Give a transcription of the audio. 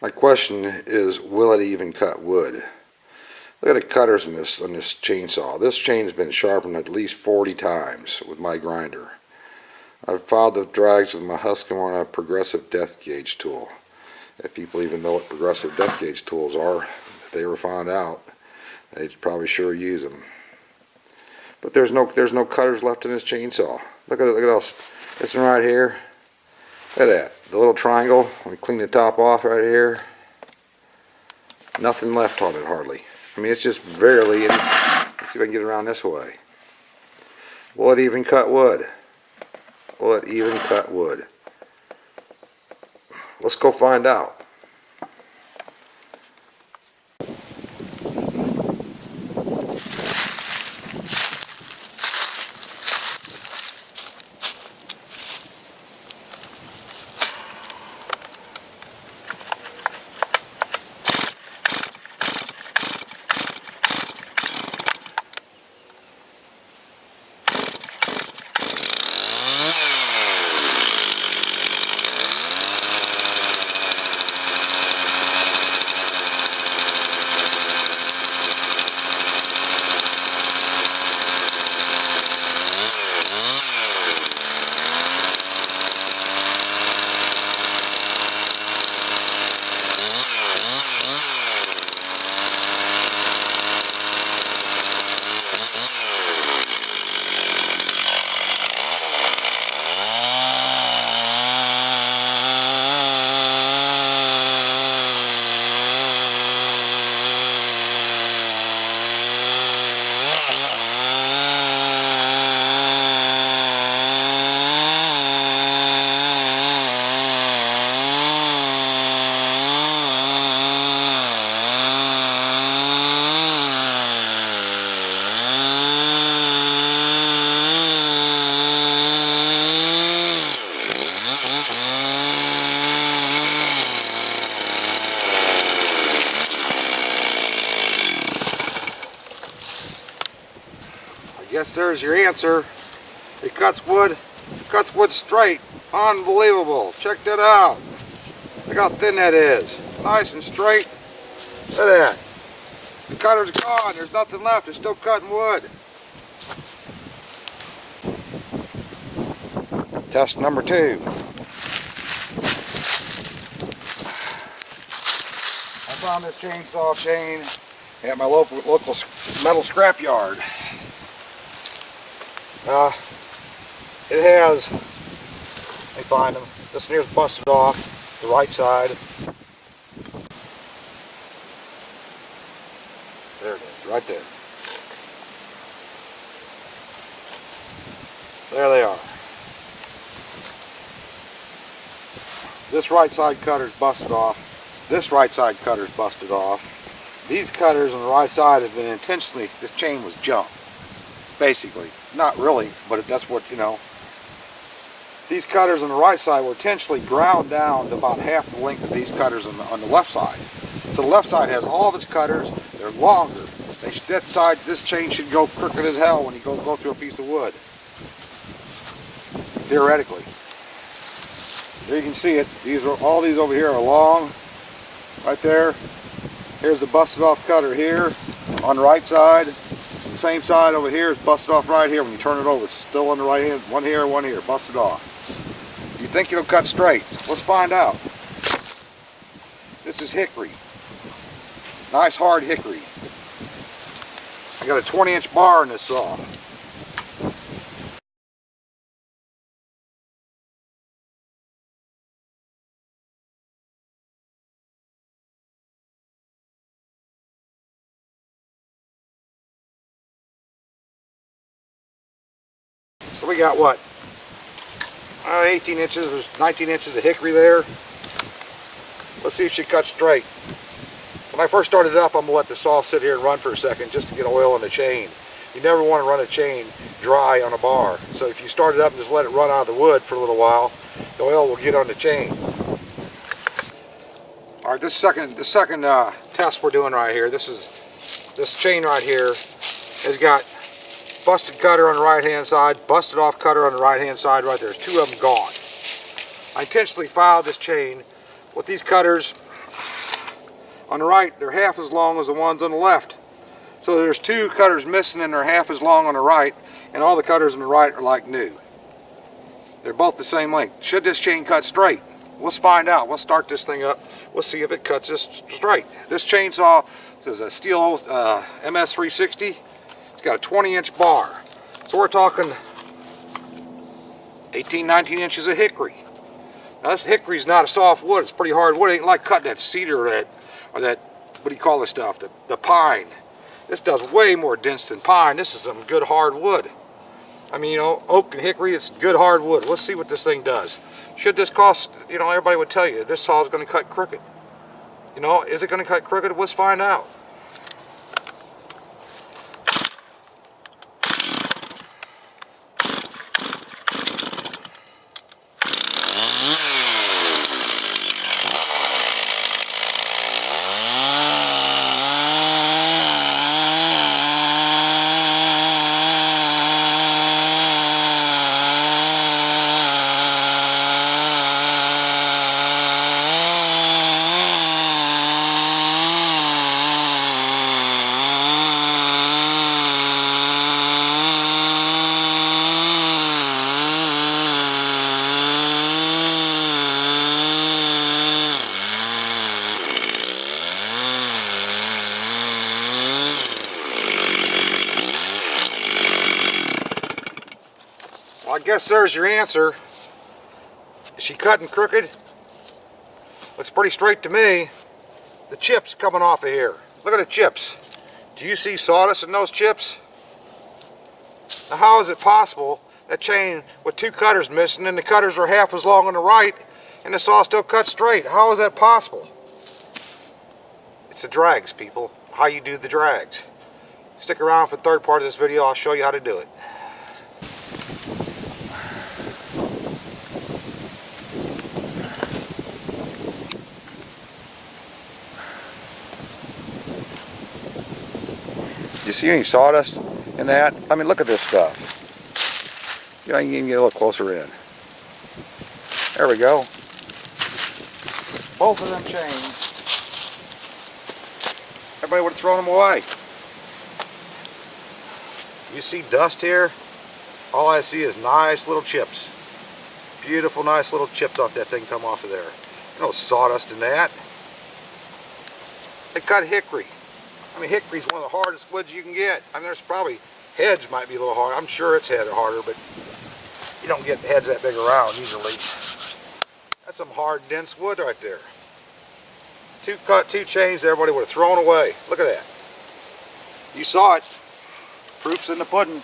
My question is, will it even cut wood? Look at the cutters on this chainsaw. This chain's been sharpened at least 40 times with my grinder. I've filed the drags with my Husqvarna on a progressive depth gauge tool. If people even know what progressive depth gauge tools are, if they ever found out, they'd probably sure use them. But there's no cutters left in this chainsaw. Look at this one right here. Look at that. The little triangle. We clean the top off right here. Nothing left on it hardly. I mean, it's just barely. Let's see if I can get around this way. Will it even cut wood? Will it even cut wood? Let's go find out. Guess there's your answer. It cuts wood straight. Unbelievable. Check that out. Look how thin that is. Nice and straight. Look at that. The cutter's gone. There's nothing left. It's still cutting wood. Test number 2. I found this chainsaw chain at my local metal scrap yard. It has, let me find them, this one here's busted off, the right side. There it is, right there. There they are. This right side cutter's busted off. This right side cutter's busted off. These cutters on the right side have been intentionally, this chain was jumped. Basically, not really, but that's what, you know. These cutters on the right side were intentionally ground down to about half the length of these cutters on the left side. So the left side has all of its cutters. They're longer. That side, this chain should go crooked as hell when you go through a piece of wood. Theoretically. There you can see it. All these over here are long. Right there. Here's the busted off cutter here on the right side. The same side over here is busted off right here. When you turn it over, it's still on the right hand. One here, busted off. You think it'll cut straight? Let's find out. This is hickory. Nice hard hickory. I got a 20-inch bar in this saw. So we got what? 18 inches, there's 19 inches of hickory there. Let's see if she cuts straight. When I first started it up, I'm going to let the saw sit here and run for a second just to get oil in the chain. You never want to run a chain dry on a bar. So if you start it up and just let it run out of the wood for a little while, the oil will get on the chain. Alright, the second test we're doing right here, this chain right here has got busted cutter on the right hand side, busted off cutter on the right hand side right there. There's 2 of them gone. I intentionally filed this chain with these cutters On the right, they're half as long as the ones on the left. So there's 2 cutters missing and they're half as long on the right, and all the cutters on the right are like new. They're both the same length. Should this chain cut straight? Let's find out. We'll start this thing up. We'll see if it cuts this straight. This chainsaw is a steel MS360. It's got a 20-inch bar. So we're talking 18, 19 inches of hickory. Now this hickory's not a soft wood. It's pretty hard wood. It ain't like cutting that cedar or that what do you call this stuff? The pine. This does way more dense than pine. This is some good hard wood. I mean, you know, oak and hickory, it's good hard wood. Let's see what this thing does. Should this cost, you know, everybody would tell you this saw is going to cut crooked. You know, is it going to cut crooked? Let's find out. Well, I guess there's your answer. Is she cutting crooked? Looks pretty straight to me. The chips coming off of here. Look at the chips. Do you see sawdust in those chips? Now how is it possible that chain with 2 cutters missing and the cutters are half as long on the right and the saw still cuts straight? How is that possible? It's the drags, people. How you do the drags. Stick around for the third part of this video. I'll show you how to do it. You see any sawdust in that? I mean, look at this stuff. You know, you can get a little closer in. There we go. Both of them chains. Everybody would have thrown them away. You see dust here? All I see is nice little chips. Beautiful, nice little chips off that thing come off of there. No sawdust in that. They cut hickory. I mean, hickory's one of the hardest woods you can get. I mean, there's probably heads might be a little hard. I'm sure it's head harder, but you don't get heads that big around usually. That's some hard, dense wood right there. 2 chains everybody would have thrown away. Look at that. You saw it. Proof's in the pudding.